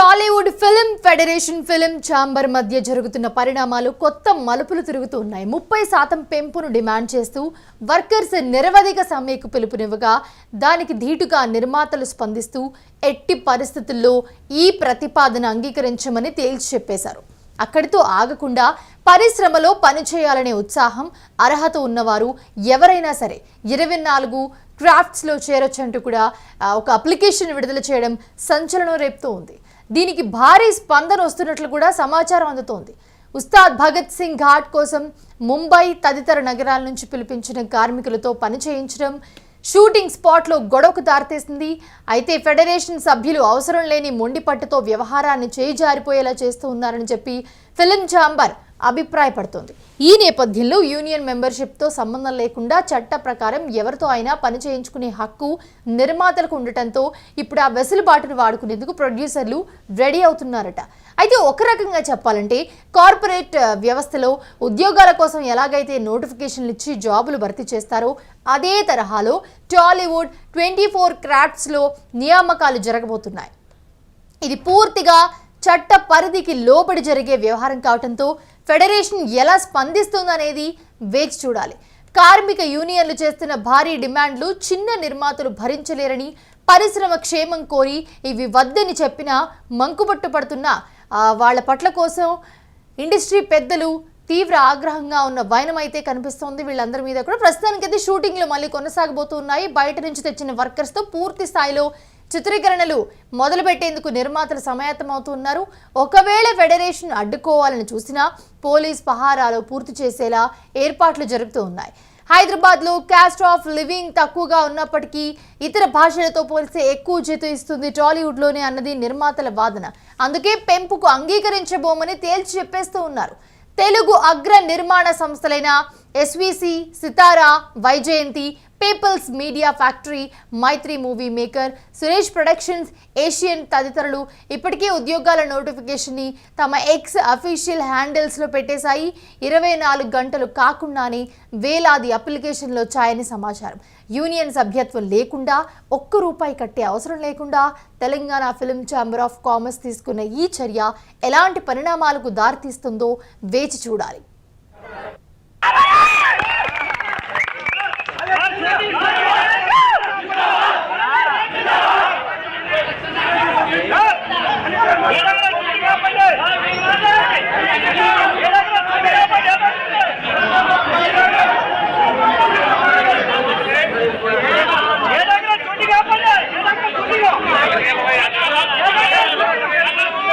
Tollywood film federation film chamber మధ్య జరుగుతున్న పరిణామాలు కొత్త మలుపులు తిరుగుతూ ఉన్నాయి. 30% పెంపును డిమాండ్ చేస్తూ వర్కర్స్ నిరవధిక సమ్మెకు పిలుపునివ్వగా దానికి ధీటుగా నిర్మాతలు స్పందిస్తూ ఎట్టి పరిస్థితుల్లో ఈ ప్రతిపాదన అంగీకరించమని తేల్చి చెప్పేశారు. అక్కడితో ఆగకుండా పరిశ్రమలో పనిచేయాలనే ఉత్సాహం, అర్హత ఉన్నవారు ఎవరైనా సరే 24 క్రాఫ్ట్స్లో చేరొచ్చంటూ కూడా ఒక అప్లికేషన్ విడుదల చేయడం సంచలనం రేపుతూ ఉంది. దీనికి భారీ స్పందన వస్తున్నట్లు కూడా సమాచారం అందుతోంది. ఉస్తాద్ భగత్ సింగ్ ఘాట్ కోసం ముంబై తదితర నగరాల నుంచి పిలిపించిన కార్మికులతో పని చేయించడం షూటింగ్ స్పాట్లో గొడవకు దారితీసింది. అయితే ఫెడరేషన్ సభ్యులు అవసరం లేని మొండిపట్టుతో వ్యవహారాన్ని చేయిజారిపోయేలా చేస్తూ ఉన్నారని చెప్పి ఫిల్మ్ ఛాంబర్ అభిప్రాయపడుతోంది. ఈ నేపథ్యంలో యూనియన్ మెంబర్షిప్తో సంబంధం లేకుండా చట్ట ప్రకారం ఎవరితో అయినా పని చేయించుకునే హక్కు నిర్మాతలకు ఉండటంతో ఇప్పుడు ఆ వెసులుబాటును వాడుకునేందుకు ప్రొడ్యూసర్లు రెడీ అవుతున్నారట. అయితే ఒక రకంగా చెప్పాలంటే కార్పొరేట్ వ్యవస్థలో ఉద్యోగాల కోసం ఎలాగైతే నోటిఫికేషన్లు ఇచ్చి జాబులు భర్తీ చేస్తారో అదే తరహాలో టాలీవుడ్ 24 క్రాఫ్ట్స్లో నియామకాలు జరగబోతున్నాయి. ఇది పూర్తిగా చట్ట పరిధికి లోబడి జరిగే వ్యవహారం కావడంతో ఫెడరేషన్ ఎలా స్పందిస్తుందనేది వేచి చూడాలి. కార్మిక యూనియన్లు చేస్తున్న భారీ డిమాండ్లు చిన్న నిర్మాతలు భరించలేరని, పరిశ్రమ క్షేమం కోరి ఇవి వద్దని చెప్పినా మంకుబట్టు పడుతున్న వాళ్ళ పట్ల కోసం ఇండస్ట్రీ పెద్దలు తీవ్ర ఆగ్రహంగా ఉన్న వైనం అయితే కనిపిస్తోంది. వీళ్ళందరి మీద కూడా ప్రస్తుతానికైతే షూటింగ్లు మళ్ళీ కొనసాగబోతున్నాయి. బయట నుంచి తెచ్చిన వర్కర్స్తో పూర్తి స్థాయిలో చిత్రీకరణలు మొదలుపెట్టేందుకు నిర్మాతలు సమాయత్తమవుతున్నారు. ఒకవేళ ఫెడరేషన్ అడ్డుకోవాలని చూసినా పోలీస్ పహారాలు పూర్తి చేసేలా ఏర్పాట్లు జరుగుతూ ఉన్నాయి. హైదరాబాద్లో కాస్ట్ ఆఫ్ లివింగ్ తక్కువగా ఉన్నప్పటికీ ఇతర భాషలతో పోలిస్తే ఎక్కువ జీతం ఇస్తుంది టాలీవుడ్లోనే అన్నది నిర్మాతల వాదన. అందుకే పెంపుకు అంగీకరించబోమని తేల్చి చెప్పేస్తూ ఉన్నారు. తెలుగు అగ్ర నిర్మాణ సంస్థలైన SVC, Sithara, Vyjayanthi, people's media factory, Mythri movie maker, Suresh productions, Asian తదితరులు ఇప్పటికే ఉద్యోగాల నోటిఫికేషన్ని తమ ఎక్స్ అఫీషియల్ హ్యాండిల్స్లో పెట్టేశాయి. 24 గంటలు కాకుండానే వేలాది అప్లికేషన్లు వచ్చాయని సమాచారం. యూనియన్ సభ్యత్వం లేకుండా ₹1 కట్టే అవసరం లేకుండా Telangana film chamber of commerce తీసుకున్న ఈ చర్య ఎలాంటి పరిణామాలకు దారితీస్తుందో వేచి చూడాలి. Yeah!